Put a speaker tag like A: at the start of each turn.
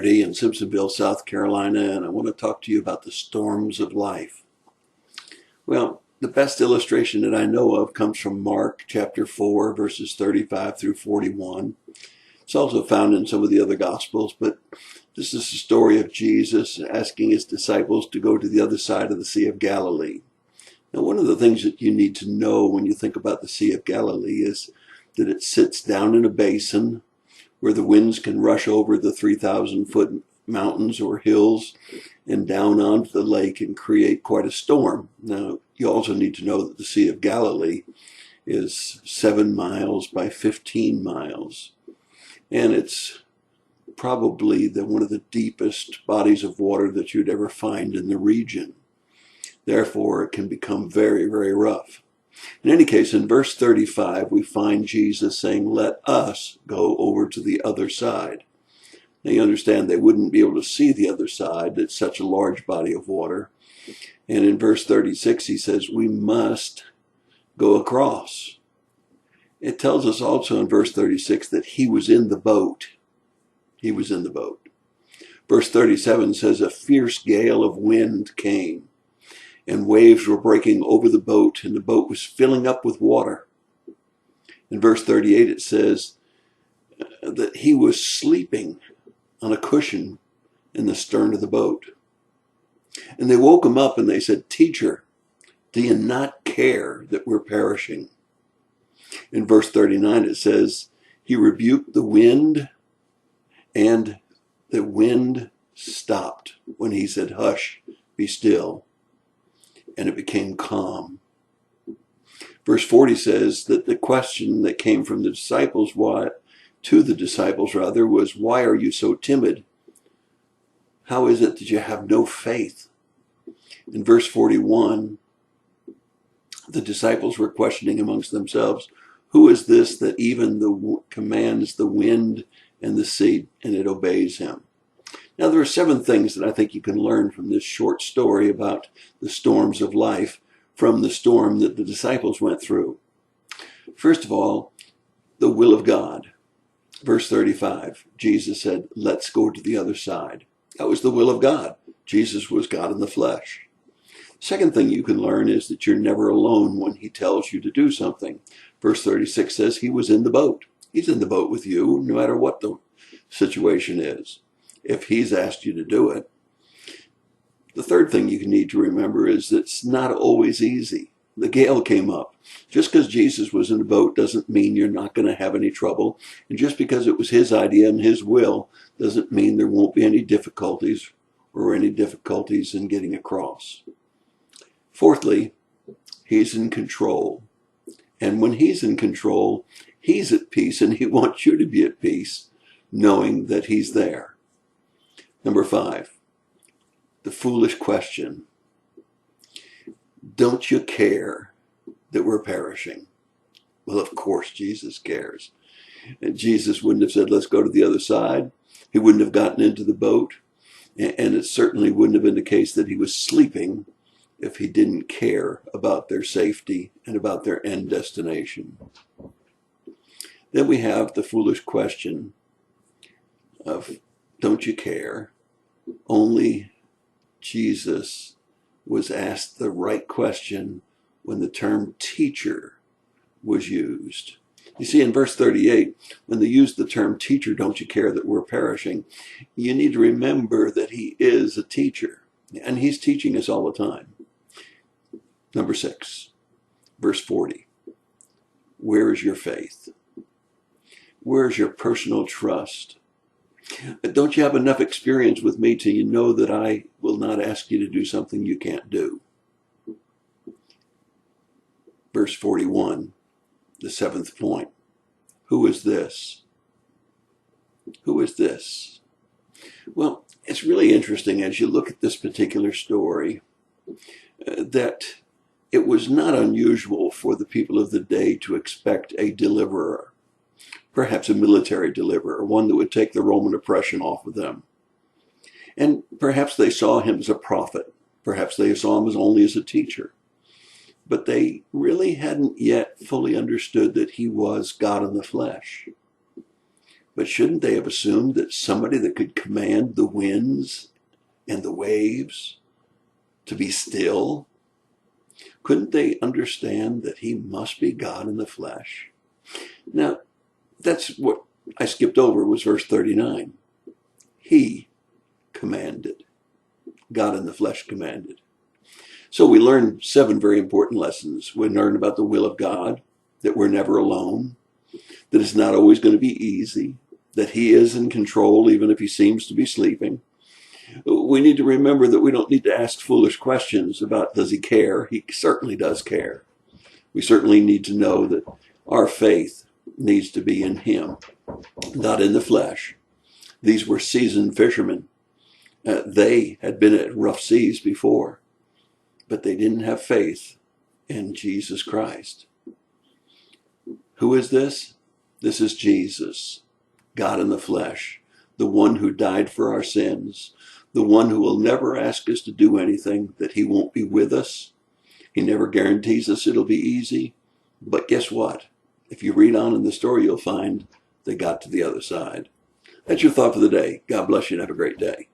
A: In Simpsonville, South Carolina, and I want to talk to you about the storms of life. Well, the best illustration that I know of comes from Mark chapter 4, verses 35 through 41. It's also found in some of the other Gospels, but this is the story of Jesus asking his disciples to go to the other side of the Sea of Galilee. Now, one of the things that you need to know when you think about the Sea of Galilee is that it sits down in a basin where the winds can rush over the 3,000-foot mountains or hills and down onto the lake and create quite a storm. Now, you also need to know that the Sea of Galilee is 7 miles by 15 miles. And it's probably one of the deepest bodies of water that you'd ever find in the region. Therefore, it can become very, very rough. In any case, in verse 35, we find Jesus saying, "Let us go over to the other side." Now, you understand they wouldn't be able to see the other side. It's such a large body of water. And in verse 36, he says, we must go across. It tells us also in verse 36 that he was in the boat. He was in the boat. Verse 37 says, a fierce gale of wind came, and waves were breaking over the boat, and the boat was filling up with water. In verse 38, it says that he was sleeping on a cushion in the stern of the boat. And they woke him up and they said, "Teacher, do you not care that we're perishing?" In verse 39, it says, he rebuked the wind, and the wind stopped when he said, "Hush, be still." And it became calm. Verse 40 says that the question that came from the disciples, to the disciples rather, was, "Why are you so timid? How is it that you have no faith?" In verse 41, the disciples were questioning amongst themselves, "Who is this that even commands the wind and the sea, and it obeys him?" Now, there are 7 things that I think you can learn from this short story about the storms of life from the storm that the disciples went through. First of all, the will of God. Verse 35, Jesus said, "Let's go to the other side." That was the will of God. Jesus was God in the flesh. Second thing you can learn is that you're never alone when he tells you to do something. Verse 36 says he was in the boat. He's in the boat with you, no matter what the situation is, if he's asked you to do it. The third thing you need to remember is that it's not always easy. The gale came up. Just because Jesus was in the boat doesn't mean you're not going to have any trouble. And just because it was his idea and his will doesn't mean there won't be any difficulties in getting across. Fourthly, he's in control. And when he's in control, he's at peace, and he wants you to be at peace, knowing that he's there. Number 5, the foolish question. Don't you care that we're perishing? Well, of course Jesus cares. And Jesus wouldn't have said, "Let's go to the other side." He wouldn't have gotten into the boat. And it certainly wouldn't have been the case that he was sleeping if he didn't care about their safety and about their end destination. Then we have the foolish question of, don't you care? Only Jesus was asked the right question when the term teacher was used. You see, in verse 38, when they used the term teacher, "Don't you care that we're perishing?" you need to remember that he is a teacher, and he's teaching us all the time. Number 6, verse 40. Where is your faith? Where is your personal trust? Don't you have enough experience with me till you know that I will not ask you to do something you can't do? Verse 41, the 7th point. Who is this? Who is this? Well, it's really interesting as you look at this particular story that it was not unusual for the people of the day to expect a deliverer. Perhaps a military deliverer, one that would take the Roman oppression off of them. And perhaps they saw him as a prophet. Perhaps they saw him only as a teacher. But they really hadn't yet fully understood that he was God in the flesh. But shouldn't they have assumed that somebody that could command the winds and the waves to be still, couldn't they understand that he must be God in the flesh? Now, that's what I skipped over, was verse 39. He commanded. God in the flesh commanded. So we learn 7 very important lessons. We learn about the will of God, that we're never alone, that it's not always going to be easy, that he is in control even if he seems to be sleeping. We need to remember that we don't need to ask foolish questions about, does he care? He certainly does care. We certainly need to know that our faith needs to be in him, not in the flesh. These were seasoned fishermen. They had been at rough seas before, but they didn't have faith in Jesus Christ. Who is this? This is Jesus, God in the flesh, the one who died for our sins, the one who will never ask us to do anything that he won't be with us. He never guarantees us it'll be easy. But guess what? If you read on in the story, you'll find they got to the other side. That's your thought for the day. God bless you and have a great day.